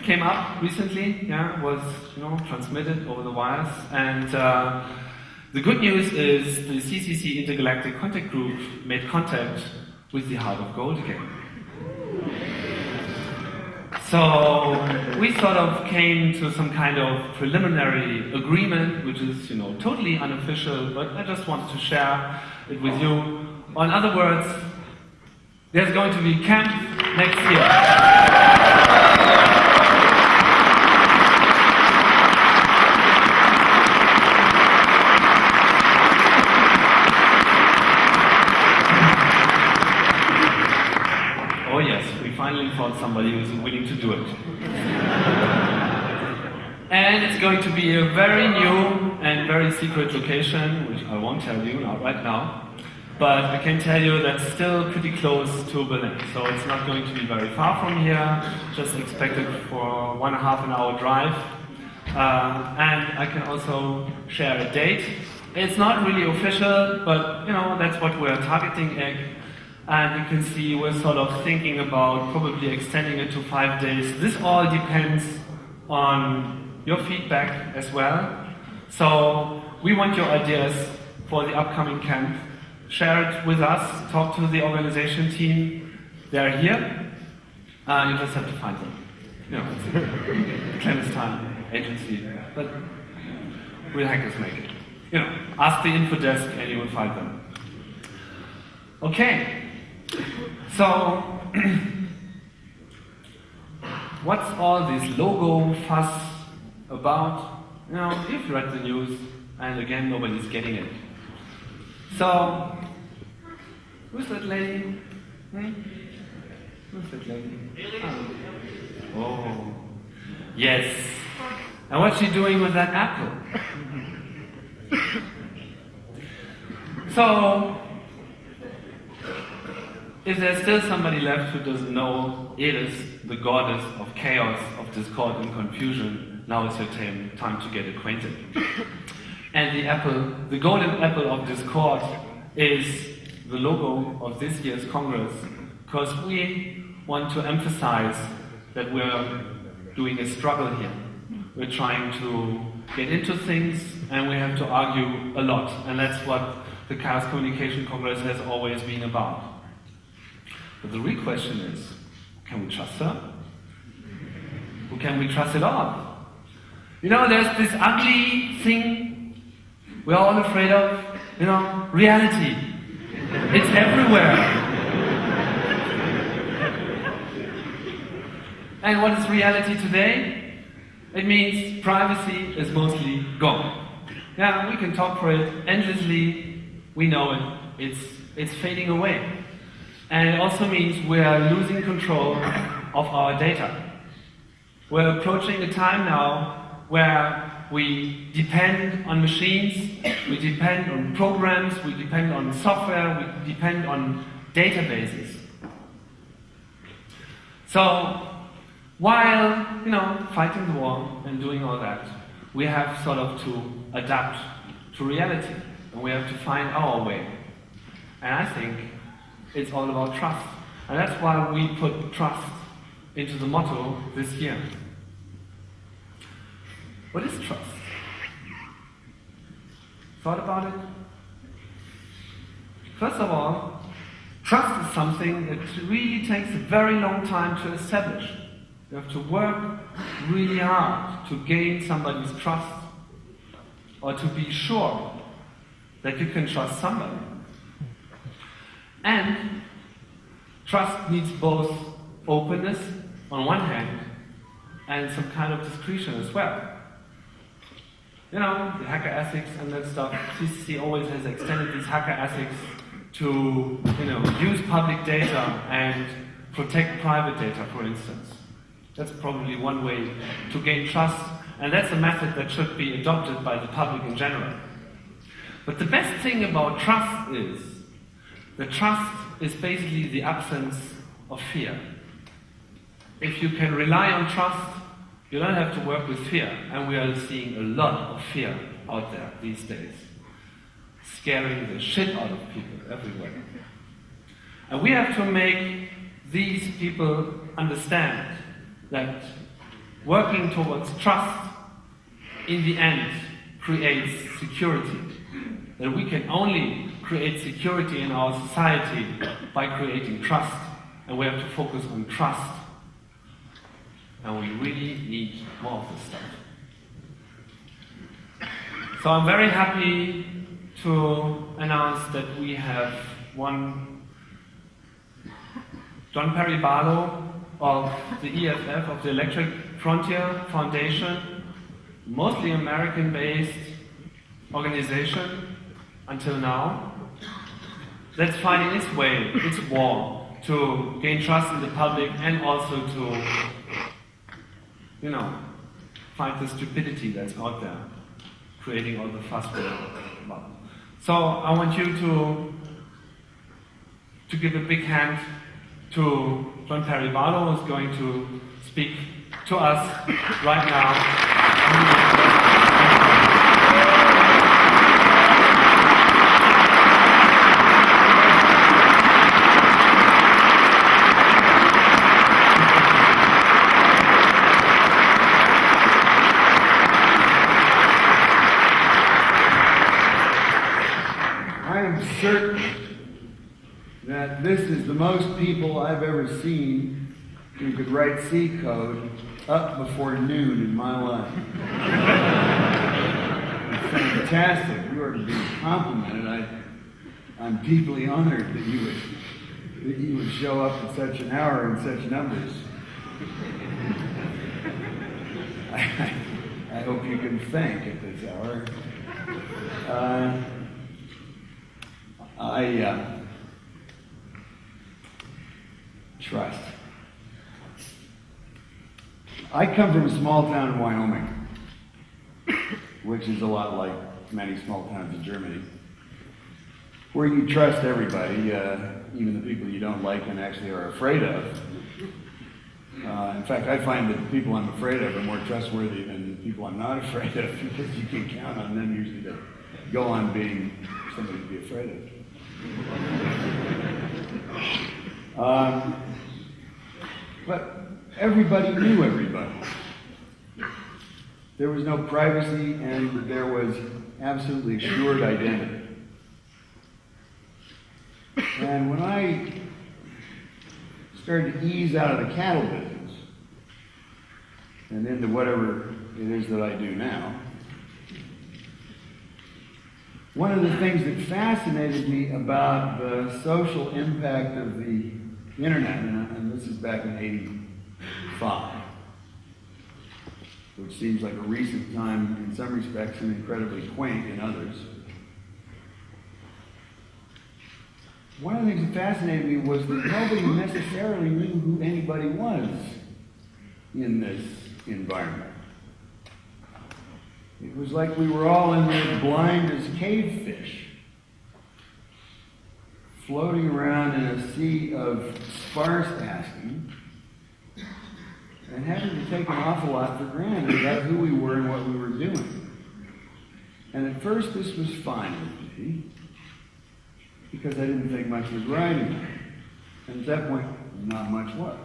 came up recently, was transmitted over the wires, and the good news is the CCC Intergalactic Contact Group made contact with the Heart of Gold again. So we sort of came to some kind of preliminary agreement, which is totally unofficial, but I just wanted to share it with you. In other words, there's going to be camp next year. Oh yes, we finally found somebody who's willing to do it. And it's going to be a very new and very secret location, which I won't tell you right now, but I can tell you that's still pretty close to Berlin. So it's not going to be very far from here, just expect it for 1.5 hour drive. And I can also share a date. It's not really official, but that's what we're targeting at. And you can see we're sort of thinking about probably extending it to 5 days. This all depends on your feedback as well. So we want your ideas for the upcoming camp. Share it with us, talk to the organization team. They're here. You just have to find them. It's a clandestine agency, but real hackers make it. Ask the info desk and you will find them. Okay. So, what's all this logo fuss about? You've read the news, and again, nobody's getting it. So, who's that lady? Who's that lady? Oh, yes. And what's she doing with that apple? So, if there's still somebody left who doesn't know Eris, the goddess of chaos, of discord and confusion, now is your time to get acquainted. And the apple, the golden apple of discord, is the logo of this year's Congress, because we want to emphasize that we're doing a struggle here. We're trying to get into things, and we have to argue a lot, and that's what the Chaos Communication Congress has always been about. But the real question is, can we trust her? Or can we trust it all? There's this ugly thing we're all afraid of, reality. It's everywhere. And what is reality today? It means privacy is mostly gone. Yeah, we can talk for it endlessly. We know it. It's fading away. And it also means we are losing control of our data. We're approaching a time now where we depend on machines, we depend on programs, we depend on software, we depend on databases. So, while, fighting the war and doing all that, we have sort of to adapt to reality, and we have to find our way. And I think it's all about trust. And that's why we put trust into the motto this year. What is trust? Thought about it? First of all, trust is something that really takes a very long time to establish. You have to work really hard to gain somebody's trust, or to be sure that you can trust somebody. And trust needs both openness on one hand and some kind of discretion as well. The hacker ethics and that stuff, CCC always has extended these hacker ethics to, use public data and protect private data, for instance. That's probably one way to gain trust, and that's a method that should be adopted by the public in general. But the best thing about trust is that trust is basically the absence of fear. If you can rely on trust, you don't have to work with fear. And we are seeing a lot of fear out there these days, scaring the shit out of people everywhere. And we have to make these people understand that working towards trust in the end creates security. That we can only create security in our society by creating trust. And we have to focus on trust. And we really need more of this stuff. So I'm very happy to announce that we have one John Perry Barlow of the EFF, of the Electric Frontier Foundation, mostly American-based organization until now, that's fighting its way, its war, to gain trust in the public and also to, fight the stupidity that's out there, creating all the fuss about. So I want you to give a big hand to John Perry Barlow, who's going to speak to us right now. Certain that this is the most people I've ever seen who could write C code up before noon in my life. It's fantastic. You are to be complimented. I'm deeply honored that you would show up at such an hour in such numbers. I hope you can think at this hour. Trust. I come from a small town in Wyoming, which is a lot like many small towns in Germany, where you trust everybody, even the people you don't like and actually are afraid of. In fact, I find that the people I'm afraid of are more trustworthy than the people I'm not afraid of, because you can count on them usually to go on being somebody to be afraid of. But everybody knew everybody. There was no privacy, and there was absolutely assured identity. And when I started to ease out of the cattle business and into whatever it is that I do now, one of the things that fascinated me about the social impact of the internet, and this is back in '85, which seems like a recent time in some respects and incredibly quaint in others. One of the things that fascinated me was that nobody necessarily knew who anybody was in this environment. It was like we were all in there blind as cave fish, floating around in a sea of sparse asking, and having to take an awful lot for granted about who we were and what we were doing. And at first this was fine with me, because I didn't think much was right anymore. And at that point, not much was.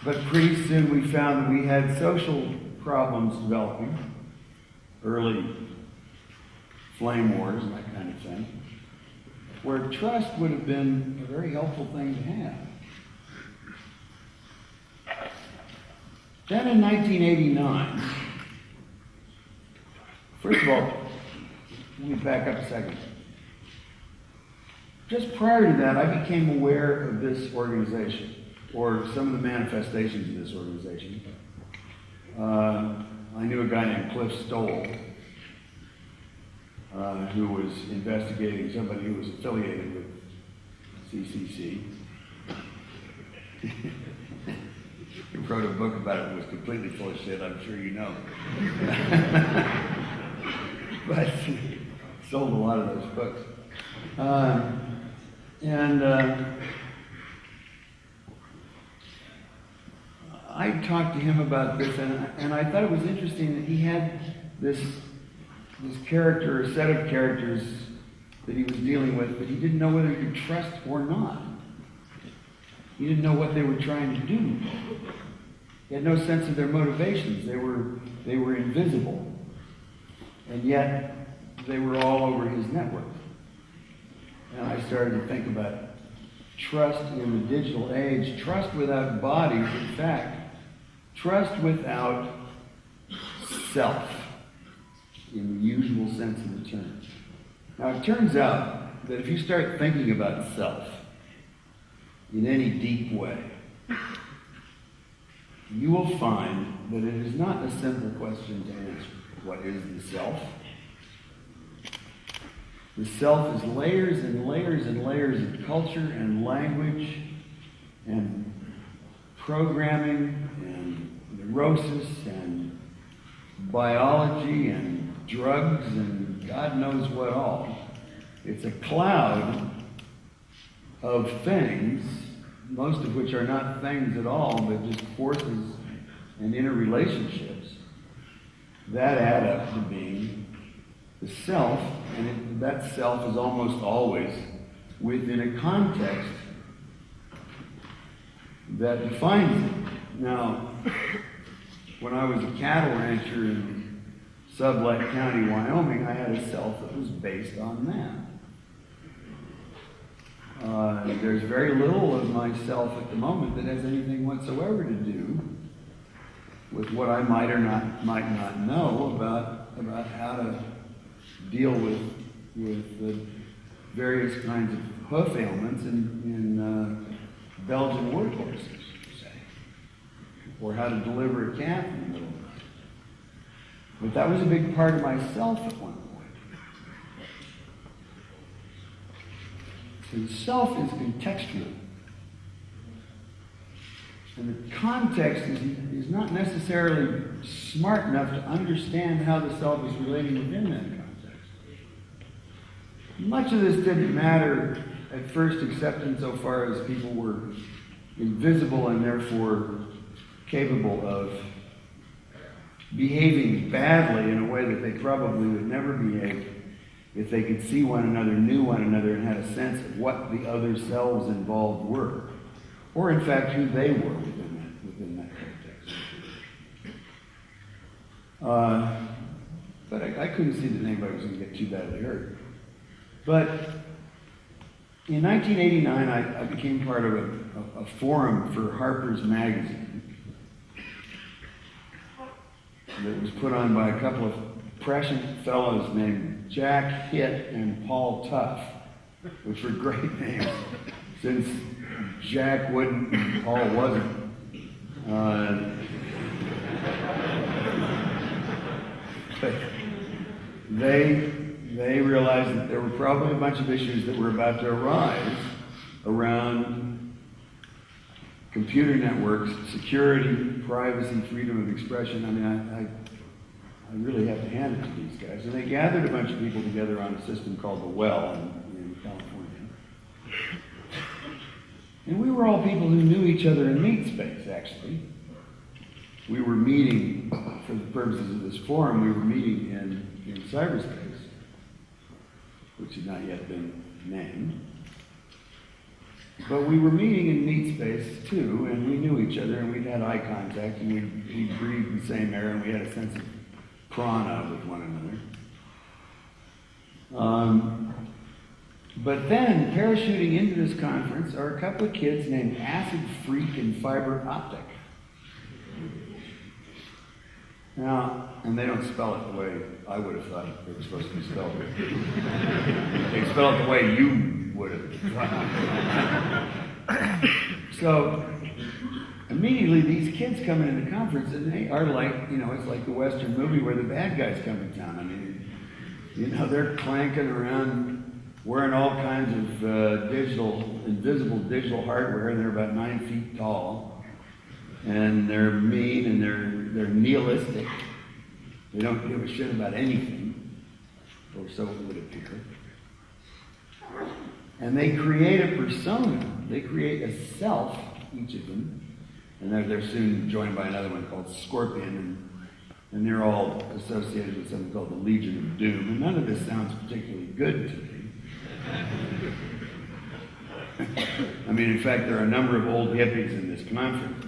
But pretty soon we found that we had social problems developing, early flame wars and that kind of thing, where trust would have been a very helpful thing to have. Then in 1989, first of all, let me back up a second. Just prior to that, I became aware of this organization, or some of the manifestations of this organization. I knew a guy named Cliff Stoll, who was investigating somebody who was affiliated with CCC. He wrote a book about it that was completely full of shit, I'm sure you know. But sold a lot of those books. I talked to him about this, and I thought it was interesting that he had this character, a set of characters that he was dealing with, but he didn't know whether he could trust or not. You didn't know what they were trying to do. You had no sense of their motivations. They were invisible. And yet, they were all over his network. And I started to think about trust in the digital age, trust without bodies, in fact, trust without self, in the usual sense of the term. Now, it turns out that if you start thinking about self in any deep way, you will find that it is not a simple question to answer. What is the self? The self is layers and layers and layers of culture and language and programming and neurosis and biology and drugs and God knows what all. It's a cloud of things, most of which are not things at all, but just forces and interrelationships that add up to being the self, and that self is almost always within a context that defines it. Now, when I was a cattle rancher in Sublette County, Wyoming, I had a self that was based on that. There's very little of myself at the moment that has anything whatsoever to do with what I might not know about how to deal with the various kinds of hoof ailments in Belgian workhorses, say, or how to deliver a calf in the middle of the night. But that was a big part of myself at one point. So the self is contextual. And the context is not necessarily smart enough to understand how the self is relating within that context. Much of this didn't matter at first, except insofar as people were invisible and therefore capable of behaving badly in a way that they probably would never behave if they could see one another, knew one another, and had a sense of what the other selves involved were, or in fact who they were within that context. But I couldn't see that anybody was going to get too badly hurt. But in 1989, I became part of a forum for Harper's Magazine that was put on by a couple of prescient fellows named Jack Hitt and Paul Tuff, which were great names, since Jack wouldn't and Paul wasn't. But they realized that there were probably a bunch of issues that were about to arise around computer networks, security, privacy, freedom of expression. I mean, I really have to hand it to these guys. And they gathered a bunch of people together on a system called The Well in California. And we were all people who knew each other in meat space, actually. We were meeting, for the purposes of this forum, we were meeting in cyberspace, which had not yet been named. But we were meeting in meat space, too, and we knew each other, and we'd had eye contact, and we breathed the same air, and we had a sense of prana with one another. But then, parachuting into this conference are a couple of kids named Acid Freak and Fiber Optic. Now, and they don't spell it the way I would have thought it was supposed to be spelled. They spell it the way you would have thought. So, immediately these kids come into the conference and they are like, it's like the Western movie where the bad guys come to town. I mean, they're clanking around wearing all kinds of invisible digital hardware, and they're about 9 feet tall. And they're mean and they're nihilistic. They don't give a shit about anything, or so it would appear. And they create a persona. They create a self, each of them. And they're soon joined by another one called Scorpion, and they're all associated with something called the Legion of Doom. And none of this sounds particularly good to me. I mean, in fact, there are a number of old hippies in this conference.